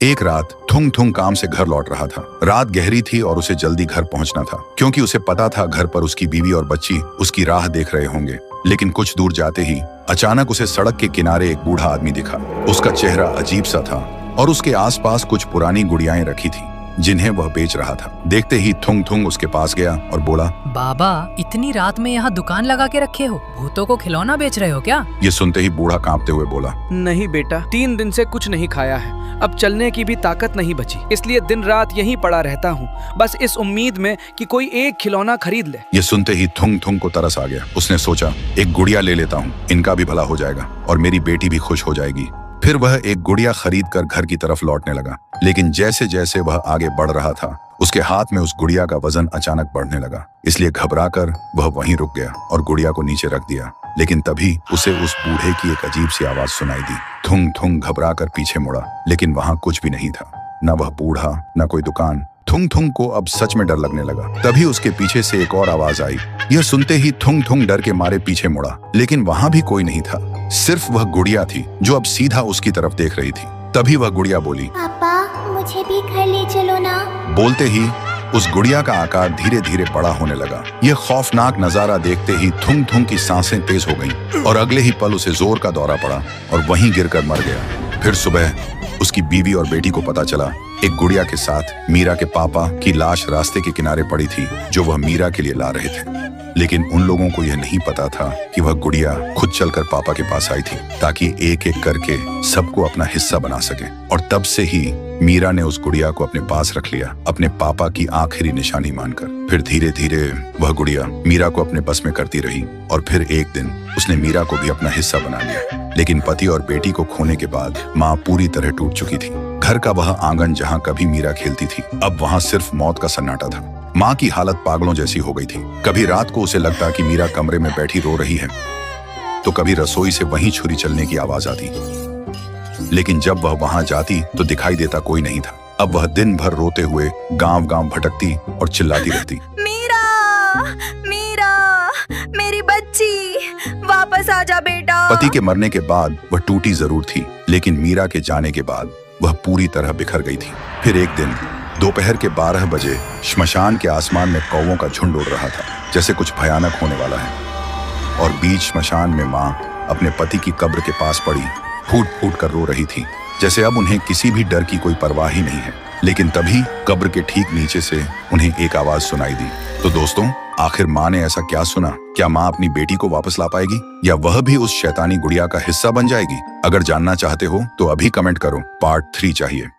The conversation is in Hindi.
एक रात थुंग थुंग काम से घर लौट रहा था। रात गहरी थी और उसे जल्दी घर पहुंचना था, क्योंकि उसे पता था घर पर उसकी बीवी और बच्ची उसकी राह देख रहे होंगे। लेकिन कुछ दूर जाते ही अचानक उसे सड़क के किनारे एक बूढ़ा आदमी दिखा। उसका चेहरा अजीब सा था और उसके आसपास कुछ पुरानी गुड़ियाएं रखी थी जिन्हें वह बेच रहा था। देखते ही थुंग थुंग उसके पास गया और बोला, बाबा, इतनी रात में यहाँ दुकान लगा के रखे हो? भूतों को खिलौना बेच रहे हो क्या? ये सुनते ही बूढ़ा कांपते हुए बोला, नहीं बेटा, 3 दिन से कुछ नहीं खाया है। अब चलने की भी ताकत नहीं बची, इसलिए दिन रात यहीं पड़ा रहता हूँ, बस इस उम्मीद में कि कोई एक खिलौना खरीद ले। ये सुनते ही थुंग थुंग को तरस आ गया। उसने सोचा, एक गुड़िया ले लेता हूँ, इनका भी भला हो जाएगा और मेरी बेटी भी खुश हो जाएगी। फिर वह एक गुड़िया खरीद कर घर की तरफ लौटने लगा। लेकिन जैसे जैसे वह आगे बढ़ रहा था, उसके हाथ में उस गुड़िया का वजन अचानक बढ़ने लगा। इसलिए घबराकर वह वहीं रुक गया और गुड़िया को नीचे रख दिया। लेकिन तभी उसे उस बूढ़े की एक अजीब सी आवाज सुनाई दी। थुंग थुंग घबराकर पीछे मुड़ा, लेकिन वहां कुछ भी नहीं था, न वह बूढ़ा न कोई दुकान। थुंग थुंग को अब सच में डर लगने लगा। तभी उसके पीछे से एक और आवाज आई। यह सुनते ही थुंग थुंग डर के मारे पीछे मुड़ा, लेकिन वहां भी कोई नहीं था, सिर्फ वह गुड़िया थी जो अब सीधा उसकी तरफ देख रही थी। तभी वह गुड़िया बोली, पापा, मुझे भी घर ले चलो ना। बोलते ही उस गुड़िया का आकार धीरे धीरे बड़ा होने लगा। यह खौफनाक नजारा देखते ही थुंग थुंग की सांसें तेज हो गईं और अगले ही पल उसे जोर का दौरा पड़ा और वहीं गिरकर मर गया। फिर सुबह उसकी बीवी और बेटी को पता चला, एक गुड़िया के साथ मीरा के पापा की लाश रास्ते के किनारे पड़ी थी, जो वह मीरा के लिए ला रहे थे। लेकिन उन लोगों को यह नहीं पता था कि वह गुड़िया खुद चलकर पापा के पास आई थी, ताकि एक एक करके सबको अपना हिस्सा बना सके। और तब से ही मीरा ने उस गुड़िया को अपने पास रख लिया, अपने पापा की आखिरी निशानी मानकर। फिर धीरे धीरे वह गुड़िया मीरा को अपने बस में करती रही और फिर एक दिन उसने मीरा को भी अपना हिस्सा बना लिया। लेकिन पति और बेटी को खोने के बाद माँ पूरी तरह टूट चुकी थी। घर का वह आंगन जहाँ कभी मीरा खेलती थी, अब वहाँ सिर्फ मौत का सन्नाटा था। माँ की हालत पागलों जैसी हो गई थी। कभी रात को उसे लगता कि मीरा कमरे में बैठी रो रही है, तो कभी रसोई से वहीं छुरी चलने की आवाज आती। लेकिन जब वह वहां जाती तो दिखाई देता कोई नहीं था। अब वह दिन भर रोते हुए गांव गांव भटकती और चिल्लाती रहती, मीरा, मीरा, मेरी बच्ची, वापस आ जा बेटा। पति के मरने के बाद वह टूटी जरूर थी, लेकिन मीरा के जाने के बाद वह पूरी तरह बिखर गई थी। फिर एक दिन दोपहर के 12 बजे श्मशान के आसमान में कौवों का झुंड उड़ रहा था, जैसे कुछ भयानक होने वाला है। और बीच श्मशान में माँ अपने पति की कब्र के पास पड़ी फूट फूट कर रो रही थी, जैसे अब उन्हें किसी भी डर की कोई परवाह ही नहीं है। लेकिन तभी कब्र के ठीक नीचे से उन्हें एक आवाज सुनाई दी। तो दोस्तों, आखिर माँ ने ऐसा क्या सुना? क्या माँ अपनी बेटी को वापस ला पाएगी, या वह भी उस शैतानी गुड़िया का हिस्सा बन जाएगी? अगर जानना चाहते हो तो अभी कमेंट करो, पार्ट 3 चाहिए।